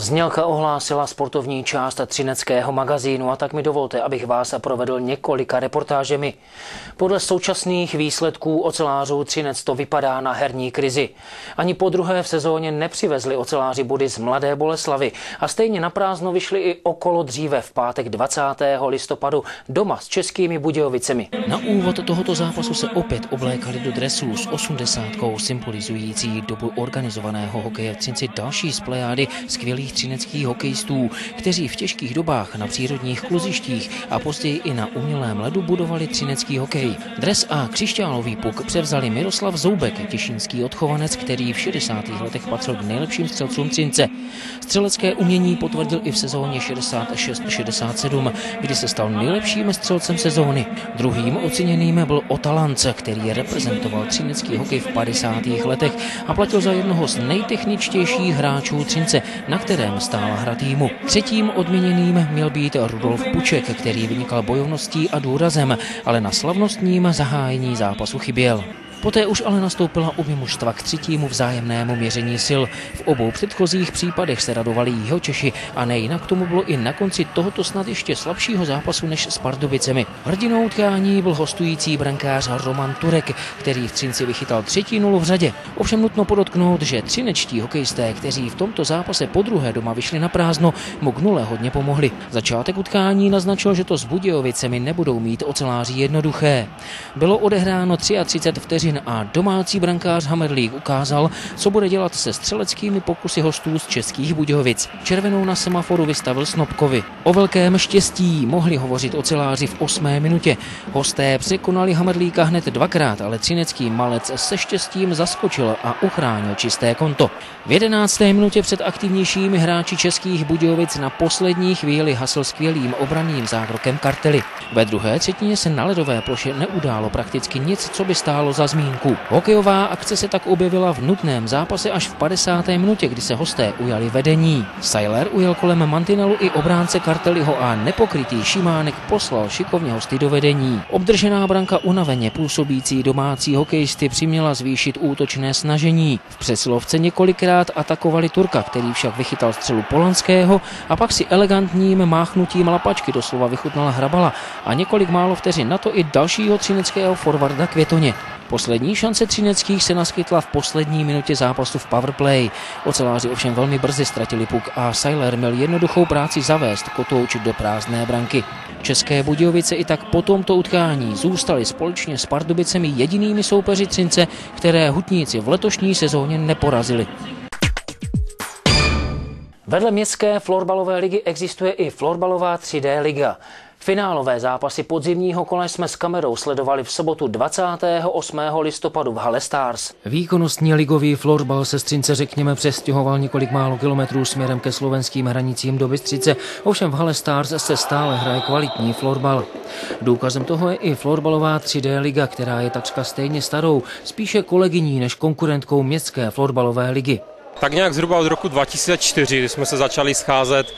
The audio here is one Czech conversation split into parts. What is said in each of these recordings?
Znělka ohlásila sportovní část třineckého magazínu a tak mi dovolte, abych vás provedl několika reportážemi. Podle současných výsledků ocelářů Třinec to vypadá na herní krizi. Ani po druhé v sezóně nepřivezli oceláři body z Mladé Boleslavi a stejně naprázdno vyšli i okolo dříve v pátek 20. listopadu doma s Českými Budějovicemi. Na úvod tohoto zápasu se opět oblékali do dresů s 80 symbolizující dobu organizovaného hokeje v Třinci další z plejády skvělých třineckých hokejistů, kteří v těžkých dobách na přírodních kluzištích a později i na umělém ledu budovali třinecký hokej. Dres a křišťálový puk převzali Miroslav Zoubek, těšínský odchovanec, který v 60. letech patřil k nejlepším střelcům Třince. Střelecké umění potvrdil i v sezóně 66-67, kdy se stal nejlepším střelcem sezóny. Druhým oceněným byl Otalance, který reprezentoval třinecký hokej v 50. letech a platil za jednoho z nejtechničtějších hráčů Třince, na kterém stála hra týmu. Třetím odměněným měl být Rudolf Puček, který vynikal bojovností a důrazem, ale na slavnostním zahájení zápasu chyběl. Poté už ale nastoupila obě mužstva k třetímu vzájemnému měření sil. V obou předchozích případech se radovali Jihočeši a nejinak tomu bylo i na konci tohoto snad ještě slabšího zápasu než s Pardubicemi. Hrdinou utkání byl hostující brankář Roman Turek, který v Třinci vychytal 3. nulu v řadě. Ovšem nutno podotknout, že třinečtí hokejisté, kteří v tomto zápase podruhé doma vyšli na prázdno, mu k nule hodně pomohli. Začátek utkání naznačil, že to s Budějovicemi nebudou mít oceláři jednoduché. Bylo odehráno 33 vteřin a domácí brankář Hammerlík ukázal, co bude dělat se střeleckými pokusy hostů z Českých Budějovic. Červenou na semaforu vystavil Snopkovi. O velkém štěstí mohli hovořit oceláři v 8. minutě. Hosté překonali Hammerlíka hned dvakrát, ale třinecký malec se štěstím zaskočil a uchránil čisté konto. V 11. minutě před aktivnějšími hráči Českých Budějovic na poslední chvíli hasl skvělým obranným zákrokem Kartely. Ve druhé třetině se na ledové ploše neudálo prakticky nic, co by stálo za zmínku. Hokejová akce se tak objevila v nutném zápase až v 50. minutě, kdy se hosté ujali vedení. Seiler ujel kolem mantinelu i obránce Kartelyho a nepokrytý Šimánek poslal šikovně hosty do vedení. Obdržená branka unaveně působící domácí hokejisty přiměla zvýšit útočné snažení. V přesilovce několikrát atakovali Turka, který však vychytal střelu Polanského a pak si elegantním máchnutím lapačky doslova vychutnal Hrabala a několik málo vteřin na to i dalšího třineckého forwarda Květoně. Poslední šance třineckých se naskytla v poslední minutě zápasu v powerplay. Oceláři ovšem velmi brzy ztratili puk a Seiler měl jednoduchou práci zavést kotouč do prázdné branky. České Budějovice i tak po tomto utkání zůstali společně s Pardubicemi jedinými soupeři Třince, které hutníci v letošní sezóně neporazili. Vedle městské florbalové ligy existuje i florbalová 3D liga. Finálové zápasy podzimního kola jsme s kamerou sledovali v sobotu 28. listopadu v Hale Stars. Výkonnostní ligový florbal se z Třince řekněme přestěhoval několik málo kilometrů směrem ke slovenským hranicím do Bystřice, ovšem v Hale Stars se stále hraje kvalitní florbal. Důkazem toho je i florbalová 3D liga, která je takřka stejně starou, spíše kolegyní než konkurentkou městské florbalové ligy. Tak nějak zhruba od roku 2004, kdy jsme se začali scházet,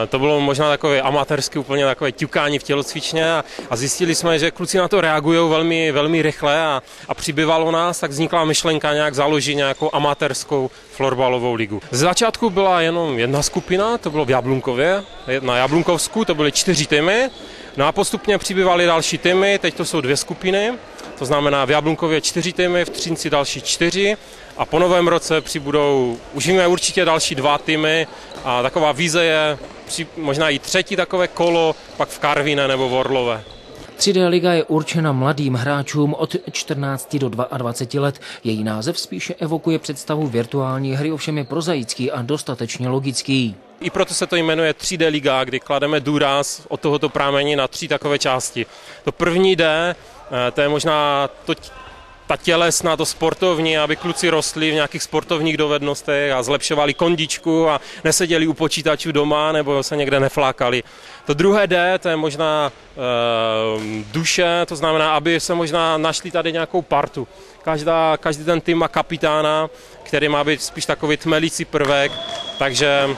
to bylo možná takové amatérské, úplně takové ťukání v tělocvičně a zjistili jsme, že kluci na to reagují velmi, velmi rychle a přibývalo nás, tak vznikla myšlenka nějak založit nějakou amatérskou florbalovou ligu. Z začátku byla jenom jedna skupina, to bylo v Jablunkově, na Jablunkovsku, to byly 4 týmy, no a postupně přibývaly další týmy, teď to jsou 2 skupiny, to znamená v Jablunkově 4 týmy, v Třinci další 4 a po novém roce přibudou, už víme určitě další 2 týmy a taková vize je možná i 3. takové kolo, pak v Karviné nebo v Orlové. 3D liga je určena mladým hráčům od 14 do 22 let. Její název spíše evokuje představu virtuální hry, ovšem je prozaický a dostatečně logický. I proto se to jmenuje 3D liga, kdy klademe důraz od tohoto prámení na 3 takové části. To první D, to je možná ta tělesná, to sportovní, aby kluci rostli v nějakých sportovních dovednostech a zlepšovali kondičku a neseděli u počítačů doma nebo se někde neflákali. To druhé D, to je možná duše, to znamená, aby se možná našli tady nějakou partu. Každý ten tým má kapitána, který má být spíš takový tmelící prvek, takže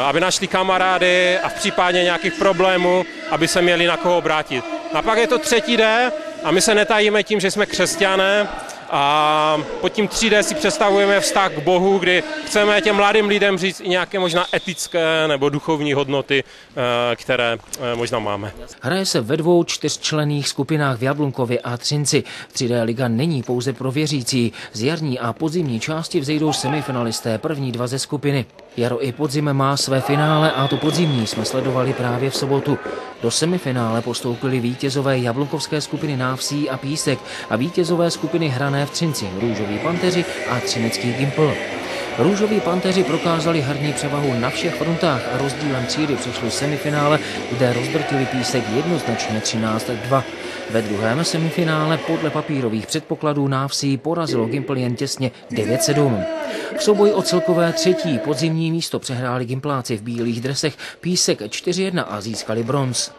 aby našli kamarády a v případě nějakých problémů, aby se měli na koho obrátit. A pak je to 3. D a my se netajíme tím, že jsme křesťané A pod tím 3D si představujeme vztah k Bohu, kdy chceme těm mladým lidem říct i nějaké možná etické nebo duchovní hodnoty, které možná máme. Hraje se ve 2 čtyřčlenných skupinách v Jablunkově a Třinci. 3D liga není pouze pro věřící. Z jarní a podzimní části vzejdou semifinalisté, první 2 ze skupiny. Jaro i podzim má své finále a tu podzimní jsme sledovali právě v sobotu. Do semifinále postoupili vítězové jablunkovské skupiny Návsí a Písek a vítězové skupiny hrané v Třinci, Růžoví Panteři a Třinecký Gimpl. Růžoví Panteři prokázali herní převahu na všech frontách a rozdílem třídy přešli semifinále, kde rozdrtili Písek jednoznačně 13-2. Ve druhém semifinále podle papírových předpokladů Návsí porazilo Gimpl jen těsně 9-7. V souboji o celkové 3. podzimní místo přehráli gimpláci v bílých dresech Písek 4-1 a získali bronz.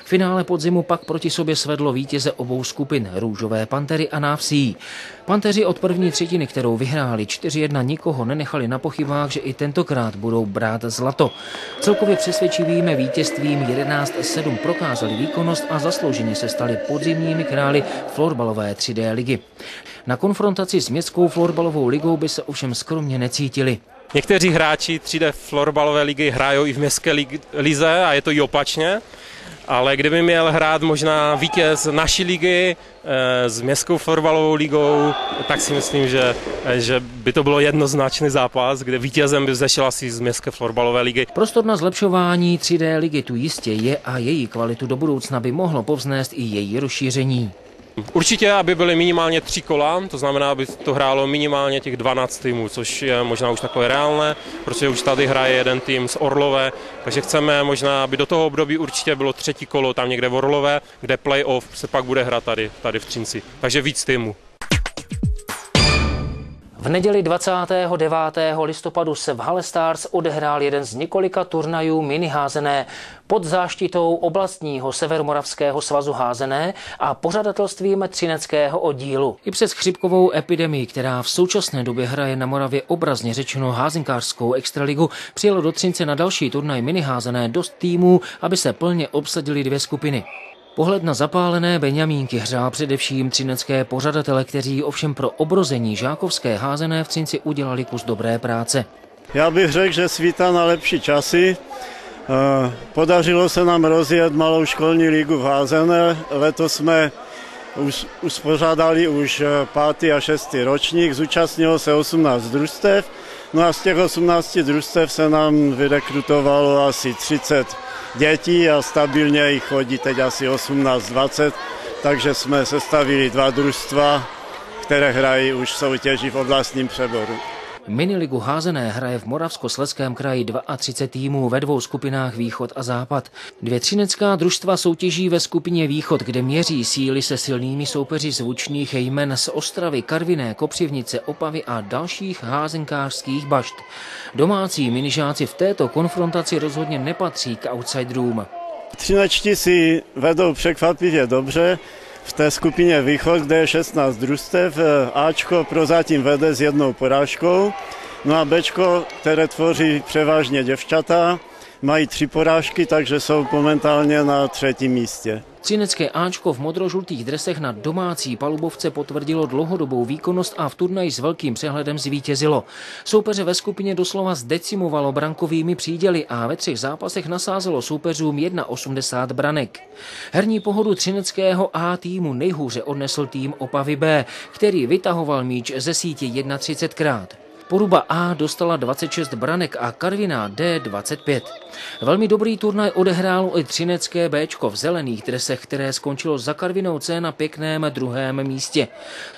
V finále podzimu pak proti sobě svedlo vítěze obou skupin, Růžové Pantery a Návsí. Panteři od první třetiny, kterou vyhráli 4-1, nikoho nenechali na pochybách, že i tentokrát budou brát zlato. Celkově přesvědčivým vítězstvím 11-7 prokázali výkonnost a zaslouženě se stali podzimními králi florbalové 3D ligy. Na konfrontaci s městskou florbalovou ligou by se ovšem skromně necítili. Někteří hráči 3D florbalové ligy hrají i v městské lize a je to i opačně. Ale kdyby měl hrát možná vítěz naší ligy s městskou florbalovou ligou, tak si myslím, že by to bylo jednoznačný zápas, kde vítězem by vzešel asi z městské florbalové ligy. Prostor na zlepšování 3D ligy tu jistě je a její kvalitu do budoucna by mohlo povznést i její rozšíření. Určitě, aby byly minimálně 3 kola, to znamená, aby to hrálo minimálně těch 12 týmů, což je možná už takové reálné, protože už tady hraje jeden tým z Orlové, takže chceme možná, aby do toho období určitě bylo 3. kolo tam někde v Orlové, kde playoff se pak bude hrát tady v Třinci, takže víc týmů. V neděli 29. listopadu se v Hale Stars odehrál jeden z několika turnajů miniházené pod záštitou oblastního Severomoravského svazu házené a pořadatelstvím třineckého oddílu. I přes chřipkovou epidemii, která v současné době hraje na Moravě obrazně řečeno házenkářskou extraligu, přijelo do Třince na další turnaj miniházené dost týmů, aby se plně obsadily 2 skupiny. Pohled na zapálené Benjamínky hřál především třinecké pořadatele, kteří ovšem pro obrození žákovské házené v Třinci udělali kus dobré práce. Já bych řekl, že svítá na lepší časy. Podařilo se nám rozjet malou školní ligu v házené. Letos jsme uspořádali už 5. a 6. ročník, zúčastnilo se 18 družstev. No a z těch 18 družstev se nám vyrekrutovalo asi 30 dětí a stabilně jich chodí teď asi 18-20, takže jsme sestavili 2 družstva, které hrají už soutěži v oblastním přeboru. Miniligu házené hraje v Moravskoslezském kraji 32 týmů ve 2 skupinách Východ a Západ. 2 třinecká družstva soutěží ve skupině Východ, kde měří síly se silnými soupeři zvučných jmen z Ostravy, Karviné, Kopřivnice, Opavy a dalších házenkářských bašt. Domácí minižáci v této konfrontaci rozhodně nepatří k outsiderům. Třinečtí si vedou překvapivě dobře. V té skupině Východ, kde je 16 družstev, Ačko prozatím vede s 1 porážkou, no a Bčko, které tvoří převážně děvčata, mají 3 porážky, takže jsou momentálně na 3. místě. Třinecké Ačko v modrožlutých dresech na domácí palubovce potvrdilo dlouhodobou výkonnost a v turnaji s velkým přehledem zvítězilo. Soupeře ve skupině doslova zdecimovalo brankovými příděly a ve 3 zápasech nasázelo soupeřům 81 branek. Herní pohodu třineckého A týmu nejhůře odnesl tým Opavy B, který vytahoval míč ze sítě 31krát. Poruba A dostala 26 branek a Karviná D 25. Velmi dobrý turnaj odehrálo i třinecké Bčko v zelených dresech, které skončilo za Karvinou C na pěkném 2. místě.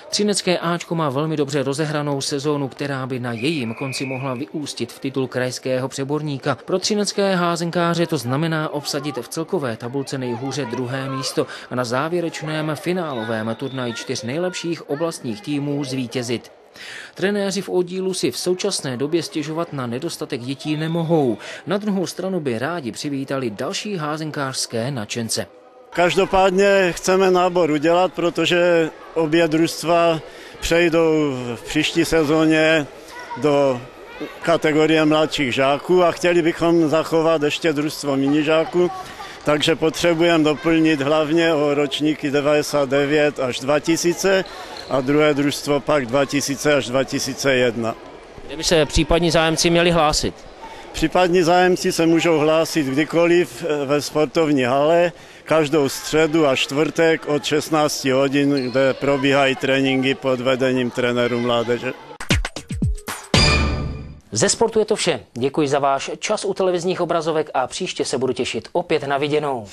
Třinecké Ačko má velmi dobře rozehranou sezónu, která by na jejím konci mohla vyústit v titul krajského přeborníka. Pro třinecké házenkáře to znamená obsadit v celkové tabulce nejhůře 2. místo a na závěrečném finálovém turnaji 4 nejlepších oblastních týmů zvítězit. Trenéři v oddílu si v současné době stěžovat na nedostatek dětí nemohou. Na druhou stranu by rádi přivítali další házenkářské nadšence. Každopádně chceme nábor udělat, protože obě družstva přejdou v příští sezóně do kategorie mladších žáků a chtěli bychom zachovat ještě družstvo minižáků. takže potřebujeme doplnit hlavně o ročníky 99 až 2000 a druhé družstvo pak 2000 až 2001. Kde by se případní zájemci měli hlásit? Případní zájemci se můžou hlásit kdykoliv ve sportovní hale, každou středu a čtvrtek od 16 hodin, kde probíhají tréninky pod vedením trenérů mládeže. Ze sportu je to vše. Děkuji za váš čas u televizních obrazovek a příště se budu těšit opět na viděnou.